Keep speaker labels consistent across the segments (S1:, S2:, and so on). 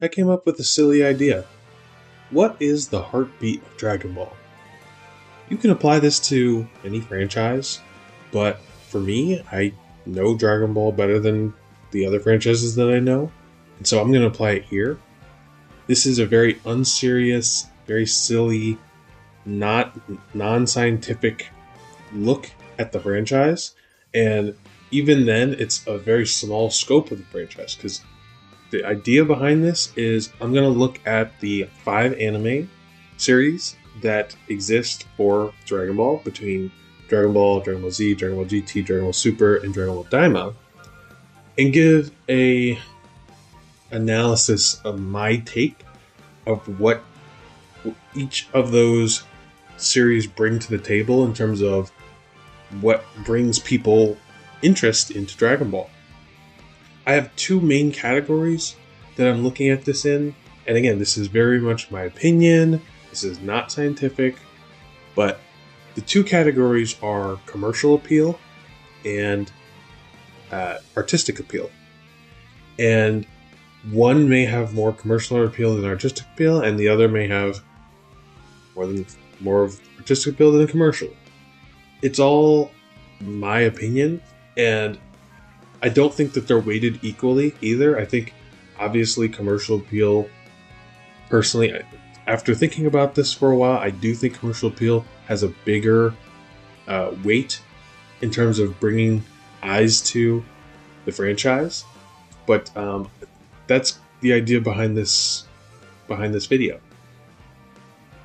S1: I came up with a silly idea. What is the heartbeat of Dragon Ball? You can apply this to any franchise, but for me, I know Dragon Ball better than the other franchises that I know, and so I'm going to apply it here. This is a very unserious, very silly, not non-scientific look at the franchise, and even then, it's a very small scope of the franchise because the idea behind this is I'm going to look at the 5 anime series that exist for Dragon Ball between Dragon Ball Z, Dragon Ball GT, Dragon Ball Super, and Dragon Ball Daima, and give a analysis of my take of what each of those series bring to the table in terms of what brings people interest into Dragon Ball. I have 2 main categories that I'm looking at this in, and again, this is very much my opinion. This is not scientific, but the 2 categories are commercial appeal and artistic appeal. And one may have more commercial appeal than artistic appeal, and the other may have more of artistic appeal than commercial. It's all my opinion, and I don't think that they're weighted equally either. I think, obviously, commercial appeal, personally, after thinking about this for a while, I do think commercial appeal has a bigger weight in terms of bringing eyes to the franchise. But that's the idea behind this video.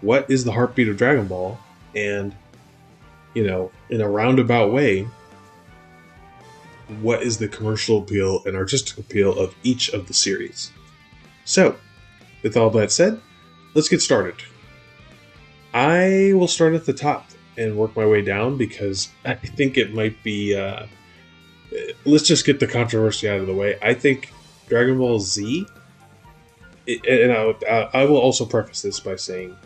S1: What is the heartbeat of Dragon Ball? And, in a roundabout way, what is the commercial appeal and artistic appeal of each of the series? So, with all that said, let's get started. I will start at the top and work my way down because I think it might be... let's just get the controversy out of the way. I think Dragon Ball Z... And I will also preface this by saying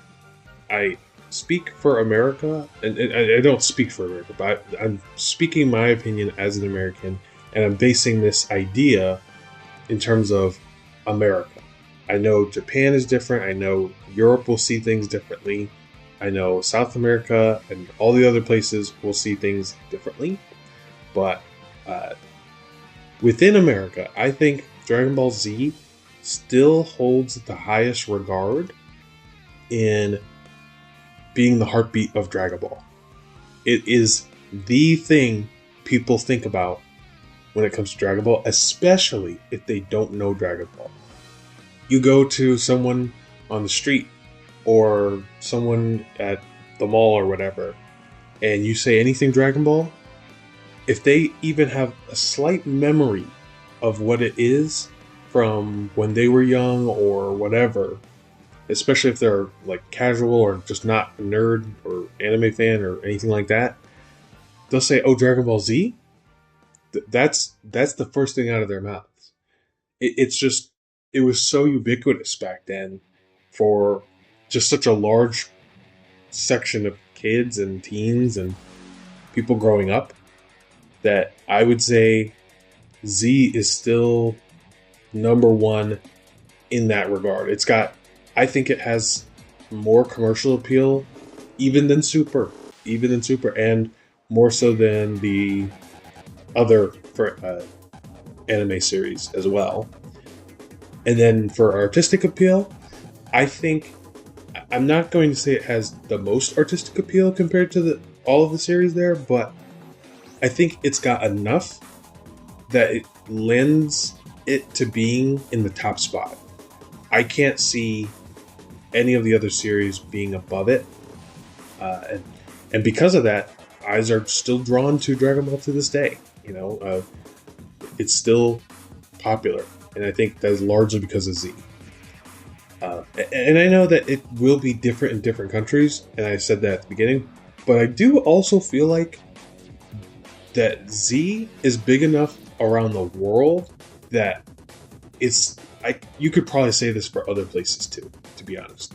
S1: I speak for America, and I don't speak for America, but I'm speaking my opinion as an American, and I'm basing this idea in terms of America. I know Japan is different. I know Europe will see things differently. I know South America and all the other places will see things differently. But within America, I think Dragon Ball Z still holds the highest regard in being the heartbeat of Dragon Ball. It is the thing people think about when it comes to Dragon Ball, especially if they don't know Dragon Ball. You go to someone on the street or someone at the mall or whatever, and you say anything Dragon Ball, if they even have a slight memory of what it is from when they were young or whatever, especially if they're like casual or just not a nerd or anime fan or anything like that, they'll say, "Oh, Dragon Ball Z." That's the first thing out of their mouths. It was so ubiquitous back then for just such a large section of kids and teens and people growing up that I would say Z is still number 1 in that regard. I think it has more commercial appeal even than Super, and more so than the other anime series as well. And then for artistic appeal, I think I'm not going to say it has the most artistic appeal compared to all of the series there, but I think it's got enough that it lends it to being in the top spot. I can't see any of the other series being above it, and because of that, eyes are still drawn to Dragon Ball to this day. It's still popular, and I think that's largely because of Z. And I know that it will be different in different countries, and I said that at the beginning, but I do also feel like that Z is big enough around the world that you could probably say this for other places too, to be honest.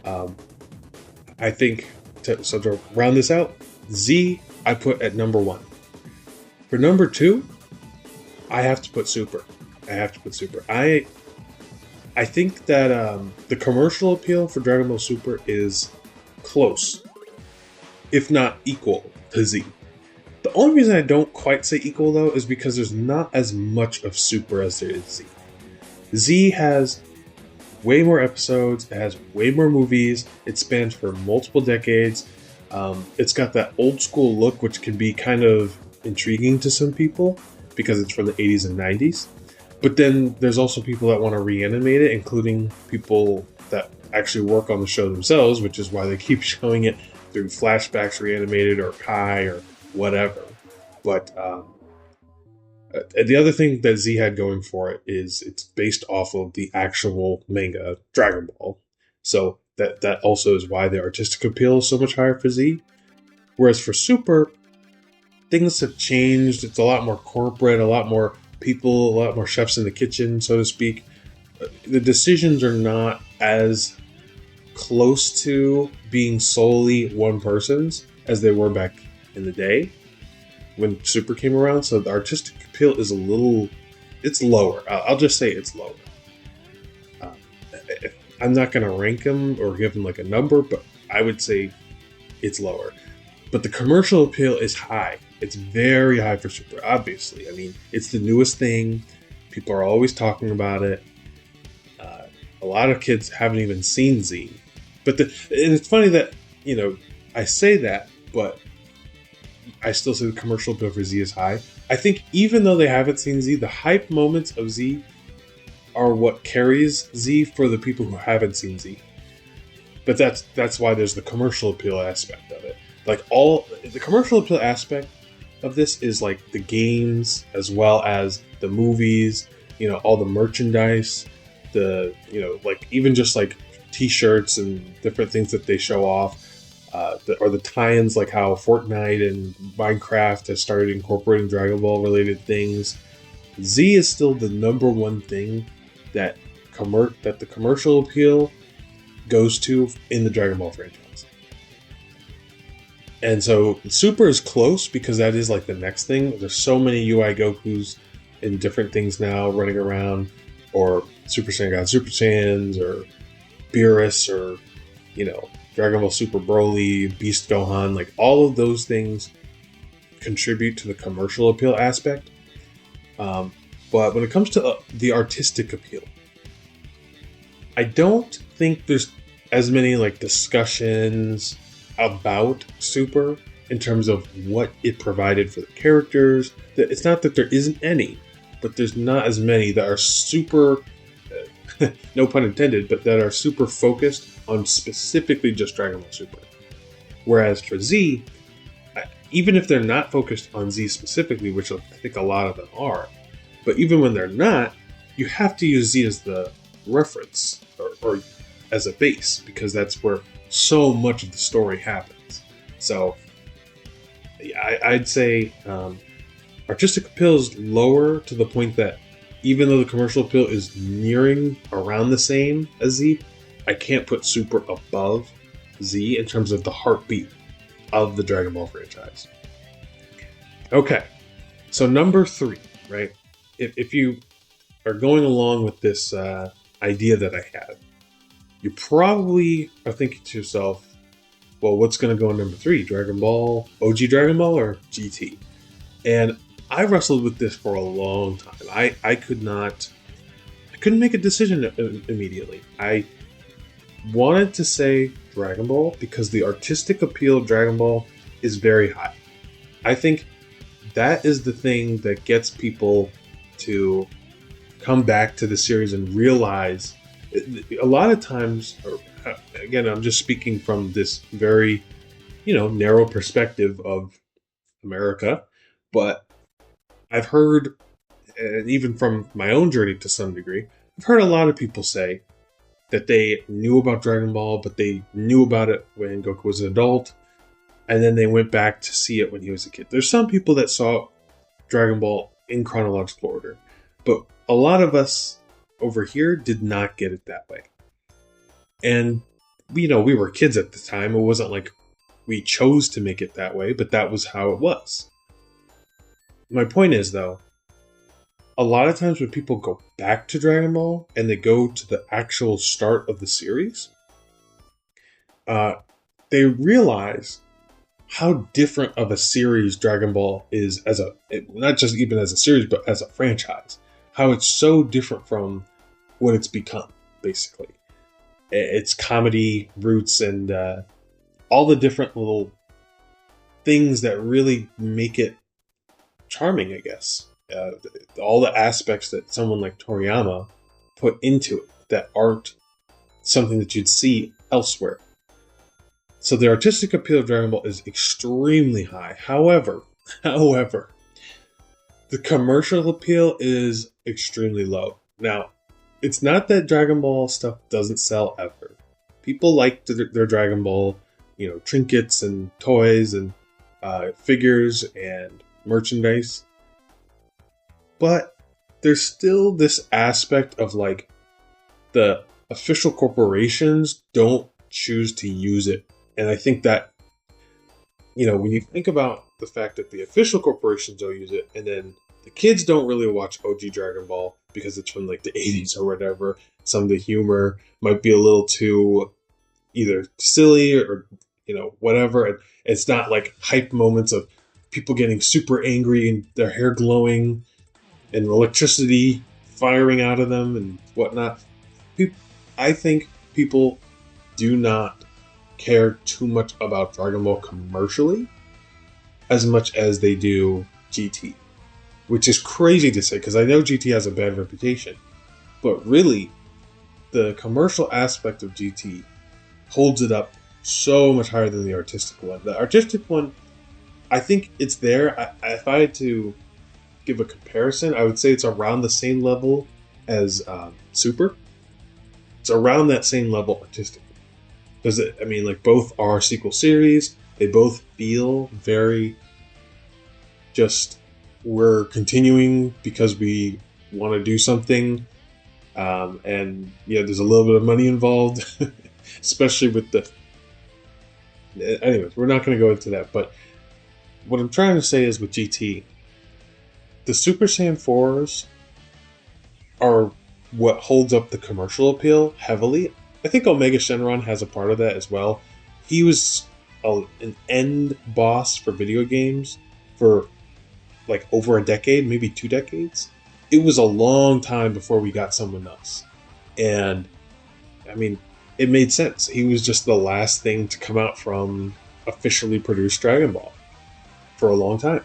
S1: I think, to round this out, Z I put at number 1. For number 2, I have to put Super. I think that the commercial appeal for Dragon Ball Super is close, if not equal, to Z. The only reason I don't quite say equal, though, is because there's not as much of Super as there is Z. Z has way more episodes, it has way more movies, it spans for multiple decades. It's got that old school look, which can be kind of intriguing to some people because it's from the 80s and 90s. But then there's also people that want to reanimate it, including people that actually work on the show themselves, which is why they keep showing it through flashbacks, reanimated, or Kai, or whatever. But the other thing that Z had going for it is it's based off of the actual manga Dragon Ball. So that also is why the artistic appeal is so much higher for Z. Whereas for Super, things have changed. It's a lot more corporate, a lot more people, a lot more chefs in the kitchen, so to speak. The decisions are not as close to being solely one person's as they were back in the day when Super came around. So the artistic appeal is it's lower. I'll just say it's lower. I'm not going to rank them or give them like a number, but I would say it's lower. But the commercial appeal is high. It's very high for Super, obviously. I mean, it's the newest thing. People are always talking about it. A lot of kids haven't even seen Z. And it's funny that, I say that, but I still say the commercial appeal for Z is high. I think even though they haven't seen Z, the hype moments of Z are what carries Z for the people who haven't seen Z. But that's why there's the commercial appeal aspect of it. Like the commercial appeal aspect of this is like the games as well as the movies, all the merchandise, like even just like t-shirts and different things that they show off, or the tie-ins, like how Fortnite and Minecraft has started incorporating Dragon Ball related things. Z is still the number one thing that the commercial appeal goes to in the Dragon Ball franchise. And so Super is close because that is like the next thing. There's so many UI Gokus and different things now running around, or Super Saiyan God Super Saiyans, or Beerus, or Dragon Ball Super Broly, Beast Gohan. Like all of those things contribute to the commercial appeal aspect. But when it comes to the artistic appeal, I don't think there's as many like discussions about Super in terms of what it provided for the characters. It's not that there isn't any, but there's not as many that are super, no pun intended, but that are super focused on specifically just Dragon Ball Super. Whereas for Z, even if they're not focused on Z specifically, which I think a lot of them are, but even when they're not, you have to use Z as the reference or as a base, because that's where so much of the story happens. So yeah, I'd say artistic appeal is lower, to the point that even though the commercial appeal is nearing around the same as Z, I can't put Super above Z in terms of the heartbeat of the Dragon Ball franchise. Okay, so number 3, right? If you are going along with this idea that I had, you probably are thinking to yourself, well, what's going to go in number 3? Dragon Ball, OG Dragon Ball, or GT? And I wrestled with this for a long time. I couldn't make a decision immediately. I wanted to say Dragon Ball because the artistic appeal of Dragon Ball is very high. I think that is the thing that gets people to come back to the series and realize, a lot of times, or again, I'm just speaking from this very, narrow perspective of America, but I've heard, and even from my own journey to some degree, I've heard a lot of people say that they knew about Dragon Ball, but they knew about it when Goku was an adult, and then they went back to see it when he was a kid. There's some people that saw Dragon Ball in chronological order, but a lot of us over here did not get it that way. And, we were kids at the time. It wasn't like we chose to make it that way, but that was how it was. My point is, though, a lot of times when people go back to Dragon Ball and they go to the actual start of the series, they realize how different of a series Dragon Ball is not just even as a series, but as a franchise. How it's so different from what it's become, basically. Its comedy roots and all the different little things that really make it charming, I guess. All the aspects that someone like Toriyama put into it that aren't something that you'd see elsewhere. So the artistic appeal of Dragon Ball is extremely high. However, the commercial appeal is extremely low. Now, it's not that Dragon Ball stuff doesn't sell ever. People like their Dragon Ball, trinkets and toys and figures and merchandise. But there's still this aspect of like the official corporations don't choose to use it. And I think that, when you think about the fact that the official corporations don't use it, and then the kids don't really watch OG Dragon Ball because it's from like the 80s or whatever, some of the humor might be a little too either silly or, whatever. And it's not like hype moments of people getting super angry and their hair glowing and electricity firing out of them and whatnot. I think people do not care too much about Dragon Ball commercially as much as they do GT, which is crazy to say because I know GT has a bad reputation, but really the commercial aspect of GT holds it up so much higher than the artistic one. The artistic one, I think it's there. If I had to give a comparison, I would say it's around the same level as Super. It's around that same level artistically. Because, both are sequel series. They both feel very just, we're continuing because we want to do something. And, there's a little bit of money involved. Especially with the... Anyways, we're not going to go into that. But what I'm trying to say is with GT, the Super Saiyan 4s are what holds up the commercial appeal heavily. I think Omega Shenron has a part of that as well. He was an end boss for video games for like over a decade, maybe 2 decades. It was a long time before we got someone else. And, it made sense. He was just the last thing to come out from officially produced Dragon Ball for a long time.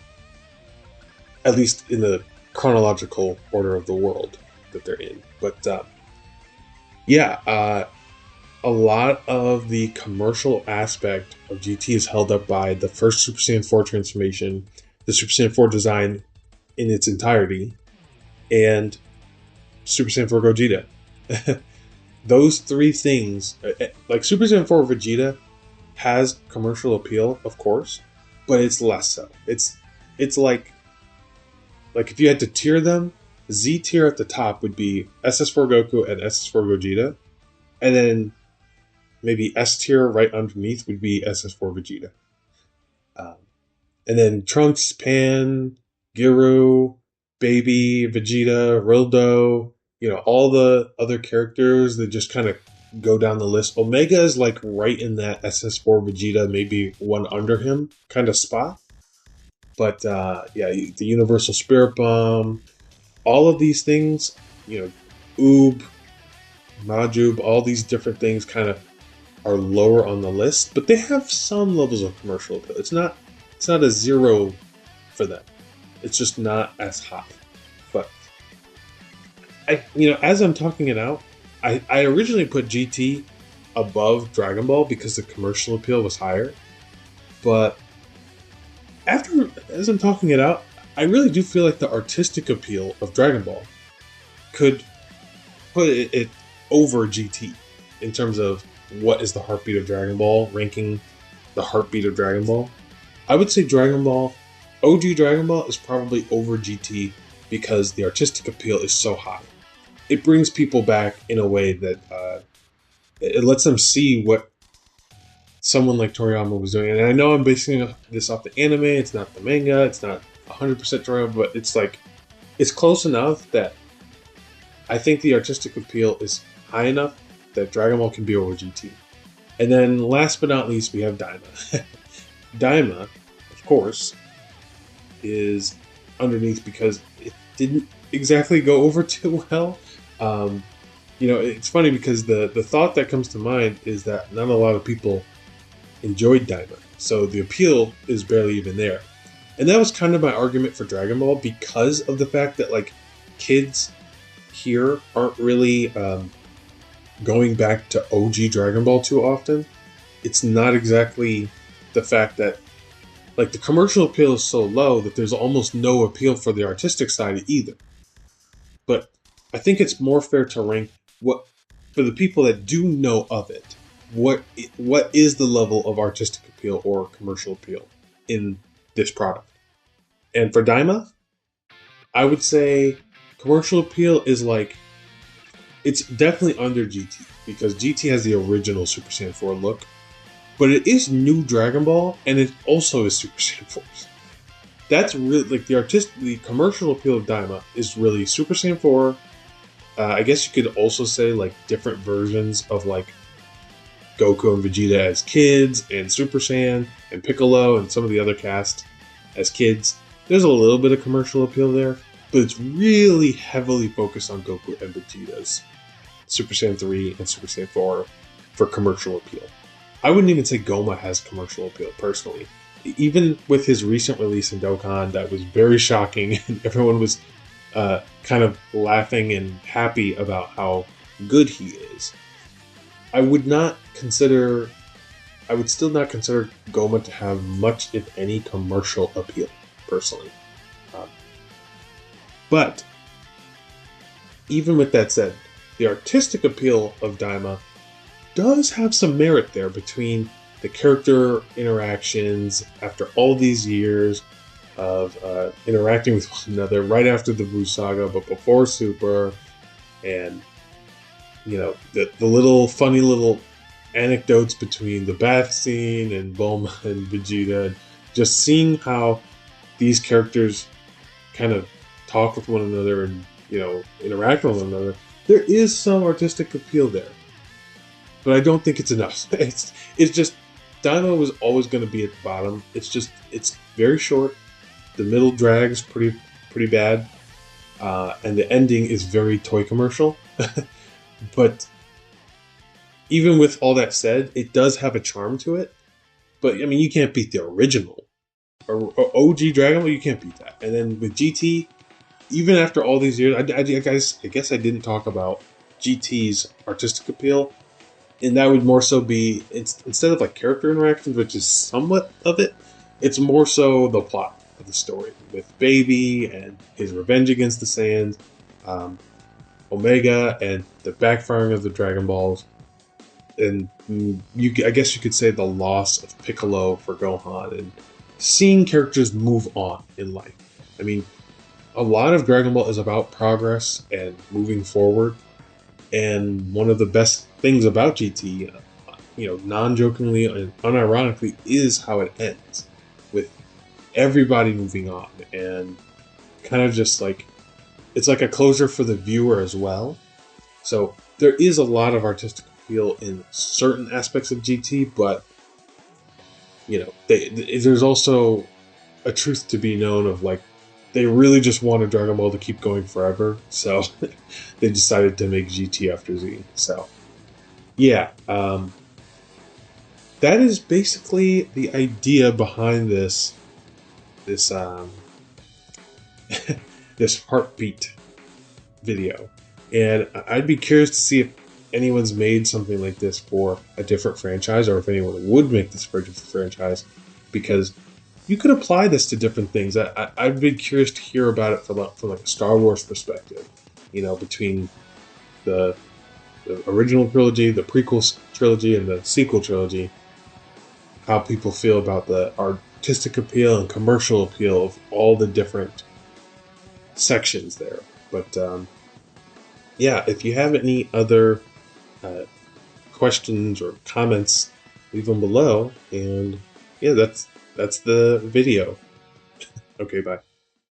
S1: At least in the chronological order of the world that they're in. But, a lot of the commercial aspect of GT is held up by the first Super Saiyan 4 transformation, the Super Saiyan 4 design in its entirety, and Super Saiyan 4 Gogeta. Those 3 things, like Super Saiyan 4 Vegeta has commercial appeal, of course, but it's less so. It's like if you had to tier them, Z tier at the top would be SS4 Goku and SS4 Gogeta, and then maybe S tier right underneath would be SS4 Vegeta. And then Trunks, Pan, Giru, Baby, Vegeta, Rildo, all the other characters that just kind of go down the list. Omega is like right in that SS4 Vegeta, maybe one under him kind of spot. But the Universal Spirit Bomb, all of these things, Oob, Majub, all these different things kind of are lower on the list, but they have some levels of commercial appeal. It's not a 0 for them. It's just not as high. But as I'm talking it out, I originally put GT above Dragon Ball because the commercial appeal was higher. But as I'm talking it out, I really do feel like the artistic appeal of Dragon Ball could put it over GT in terms of what is the heartbeat of Dragon Ball, ranking the heartbeat of Dragon Ball. I would say OG Dragon Ball is probably over GT because the artistic appeal is so high. It brings people back in a way that it lets them see what someone like Toriyama was doing. And I know I'm basing this off the anime, it's not the manga, it's not 100% Toriyama, but it's like It's close enough that I think the artistic appeal is high enough that Dragon Ball can be over GT. And then last but not least, we have Daima. Daima, of course, is underneath because it didn't exactly go over too well. It's funny because the thought that comes to mind is that not a lot of people enjoyed Daima, so the appeal is barely even there. And that was kind of my argument for Dragon Ball because of the fact that like kids here aren't really going back to OG Dragon Ball too often. It's not exactly the fact that like the commercial appeal is so low that there's almost no appeal for the artistic side either. But I think it's more fair to rank what for the people that do know of it. What is the level of artistic appeal or commercial appeal in this product? And for Daima, I would say commercial appeal is like it's definitely under GT because GT has the original Super Saiyan 4 look, but it is new Dragon Ball and it also is Super Saiyan 4s. That's really like the commercial appeal of Daima is really Super Saiyan 4. I guess you could also say like different versions of like Goku and Vegeta as kids, and Super Saiyan and Piccolo and some of the other cast as kids. There's a little bit of commercial appeal there, but it's really heavily focused on Goku and Vegeta's Super Saiyan 3 and Super Saiyan 4 for commercial appeal. I wouldn't even say Goma has commercial appeal, personally. Even with his recent release in Dokkan, that was very shocking, and everyone was kind of laughing and happy about how good he is. I would still not consider Goma to have much, if any, commercial appeal, personally. But, even with that said, the artistic appeal of Daima does have some merit there between the character interactions after all these years of interacting with one another right after the Buu Saga, but before Super, and the little funny little anecdotes between the bath scene and Bulma and Vegeta, and just seeing how these characters kind of talk with one another and interact with one another. There is some artistic appeal there, but I don't think it's enough. It's just Daima was always going to be at the bottom. It's very short. The middle drags pretty bad, and the ending is very toy commercial. But even with all that said, it does have a charm to it. But I mean, you can't beat the original or OG Dragon Ball. You can't beat that. And then with GT, even after all these years, I guess I didn't talk about GT's artistic appeal, and that would more so be instead of like character interactions, which is somewhat of it, it's more so the plot of the story with Baby and his revenge against the Saiyans, Omega, and the backfiring of the Dragon Balls, and I guess you could say the loss of Piccolo for Gohan, and seeing characters move on in life. I mean, a lot of Dragon Ball is about progress and moving forward, and one of the best things about GT, non-jokingly and unironically, is how it ends, with everybody moving on, and kind of just like, it's like a closure for the viewer as well. So there is a lot of artistic appeal in certain aspects of GT, but there's also a truth to be known of like, they really just wanted Dragon Ball to keep going forever, so they decided to make GT after Z. So yeah, that is basically the idea behind this this heartbeat video, and I'd be curious to see if anyone's made something like this for a different franchise, or if anyone would make this for a different franchise, because you could apply this to different things. I'd be curious to hear about it from like a Star Wars perspective, between the original trilogy, the prequel trilogy, and the sequel trilogy, how people feel about the artistic appeal and commercial appeal of all the different sections there. But yeah, if you have any other questions or comments, leave them below. And yeah, that's the video. Okay, bye.